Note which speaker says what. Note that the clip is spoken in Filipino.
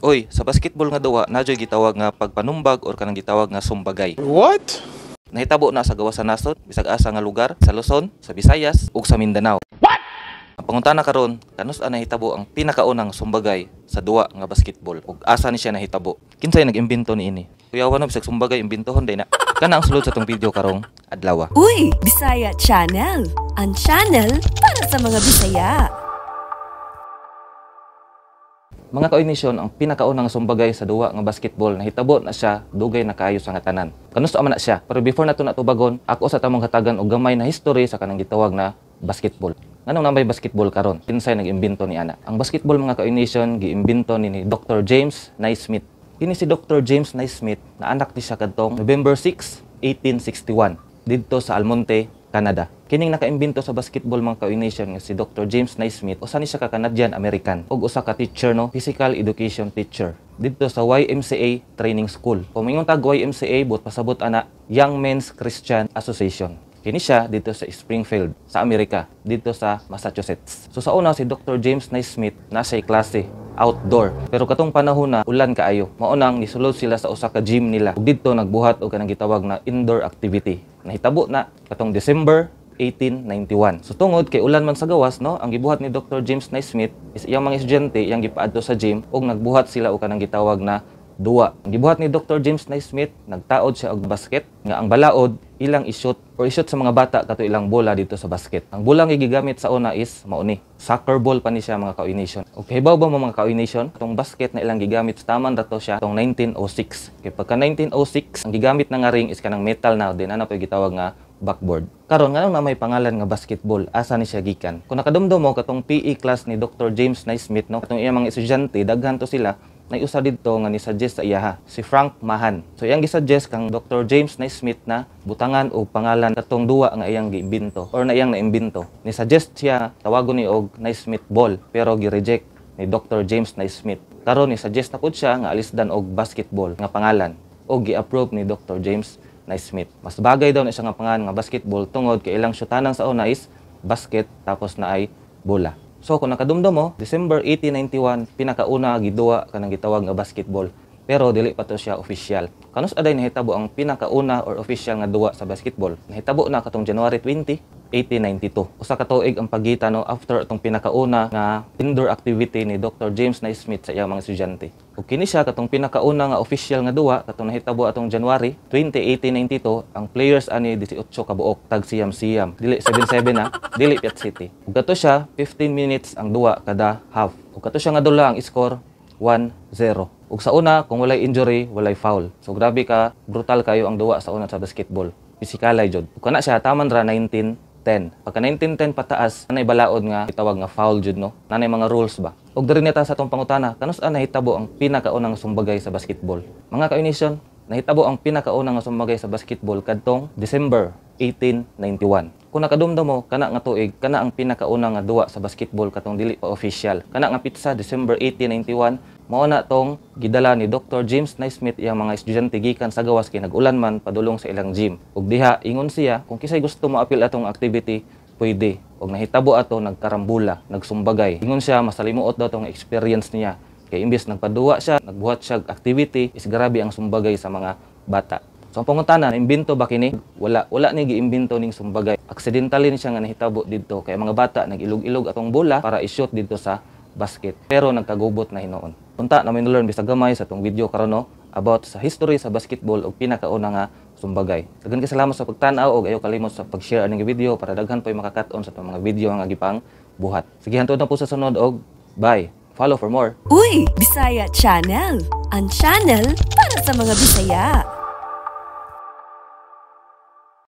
Speaker 1: Oy, sa basketball nga duwa, nadyo'y gitawag nga pagpanumbag or kanang gitawag nga sumbagay.
Speaker 2: What?
Speaker 1: Nahitabo na sa gawas sa nasod, bisag asa nga lugar, sa Luzon, sa Visayas, ug sa Mindanao. Ang pangutana karon, kanus-a nahitabo ang pinakaunang sumbagay sa duwa nga basketball ug asa ni siya nahitabo? Kinsay nag-imbento niini? Kuyawan na bisag sumbagay imbintohon day na. Kana ang sulod sa tong video karong adlaw.
Speaker 3: Uy, Bisaya Channel. Ang channel para sa mga Bisaya.
Speaker 1: Mga kaignisyon, ang pinakaunang sumbagay sa duwa nga basketball nahitabo na siya dugay na kaayo sa nga tanan. Kanusto man na siya, pero before nato natubagon, ako sa tamong hatagan og gamay na history sa kanang gitawag na basketball. Nganong namay basketball karon? Kinsay nag-imbento ni ana? Ang basketball mga kaignisyon giimbento ni Dr. James Naismith. Kini si Dr. James Naismith na anak ni siya kadtong November 6, 1861 didto sa Almonte, Canada. Kining nakaimbento sa basketball mga ka-nation nga si Dr. James Naismith, usa ni siya ka Canadian American ug usa ka teacher no, physical education teacher didto sa YMCA Training School. Kumingon tag YMCA but pasabot ana Young Men's Christian Association. Kini siya dito sa Springfield, sa Amerika, dito sa Massachusetts. So sa una si Dr. James Naismith nasa klase outdoor. Pero katong panahon na ulan kaayo, maunang nisulod sila sa usa ka gym nila. Ug didto nagbuhat og kanang gitawag na indoor activity. Nahitabo na katong December 1891. So tungod kay ulan man sa gawas, no, ang gibuhat ni Dr. James Naismith is iyang mga estudyante yang gipaadto sa gym ug nagbuhat sila og kanang gitawag na duwa. Ang gibuhat ni Dr. James Naismith, nagtaod siya og basket nga ang balaod ilang ishoot or ishoot sa mga bata kato ilang bola dito sa basket. Ang bola nga gigamit sa una is mauni. Soccer ball pa ni siya mga ka-nation. Okay, hibaw ba mga ka-nation? Itong basket na ilang gigamit sa taman dato siya itong 1906. Kay pagka 1906, ang gigamit na nga ring is kanang metal na din ana pa gitawag nga backboard. Karon nga na may pangalan nga basketball, asa ni siya gikan? Kung nakadumdum mo katong PE class ni Dr. James Naismith, no, katong iyang mga estudyante daghan to sila na usa didto nga ni-suggest sa iyaha, si Frank Mahan. So iyang gi-suggest kang Dr. James Naismith na butangan og pangalan katong duwa nga iyang giimbento or na iyang naimbento. Ni-suggest siya tawagon ni og Naismith ball pero gi-reject ni Dr. James Naismith. Karon ni-suggest na pud siya nga alisdan og basketball nga pangalan og gi-approve ni Dr. James Naismith. Mas bagay daw na siya nga pangalan nga basketball tungod kay ilang syutanang sa una is basket tapos na ay bola. So kung nakadumdum mo, December 1891 pinakauna giduwa kanang gitawag nga basketball. Pero dili pa to siya official. Kanus aday nahitabo ang pinakauna or official nga duwa sa basketball? Nahitabo na katong January 20, 1892. Usa ka tuig ang pagitan no after atong pinakauna nga indoor activity ni Dr. James Naismith sa iyang mga estudyante. Ug kini siya katong pinakauna nga official nga duwa katong nahitabo atong January 20, 1892, ang players ani 18 ka buok tag siyam-siyam. Dili 7-7 na, dili Piat City. Ug kato siya 15 minutes ang duwa kada half. Ug kato siya nga dula ang score 1-0. Ug sa una kung walay injury, walay foul. So grabe ka, brutal kayo ang duwa sa una sa basketball. Physical jud. Ug kana siya taman ra 1910. Pagka 1910 pataas, nanay balaod nga itawag nga foul jud no. Nanay mga rules ba. Ug diri neta sa atong pangutana, kanus-a nahitabo ang pinakaunang sumbagay sa basketball? Mga ka-nation, nahitabo ang pinakaunang sumbagay sa basketball kadtong December 1891. Kung nakadumdum mo, kana nga tuig, kana ang pinakaunang nga duwa sa basketball katong dili pa official. Kana nga pitsa December 1891, mao na tong gidala ni Dr. James Naismith iyang mga estudyante gikan sa gawas kay nag-ulan man padulong sa ilang gym. Ug diha ingon siya kung kisay gusto mo apil atong activity, pwede. Ug nahitabo ato nagkarambula, nagsumbagay. Ingon siya masalimuot daw tong experience niya. Kay imbes nagpaduwa siya, nagbuhat siya activity, is grabe ang sumbagay sa mga bata. So ang pangutana, naimbento ba kini? Wala ni giimbento ning sumbagay. Accidentally ni siya nga nahitabo didto kay mga bata nagilog-ilog atong bola para i-shoot didto sa basket. Pero nagkagubot na hinoon. Punta na may learn bisag gamay sa tong video karon no about sa history sa basketball ug pinakauna nga sumbagay. Daghan kay salamat sa pagtan-aw ug ayaw kalimot sa pag-share aning video para daghan pa makakaton sa tong mga video nga gipang buhat. Sige hantod na po sa sunod og bye. Follow for more.
Speaker 3: Uy, Bisaya Channel. Ang channel para sa mga Bisaya.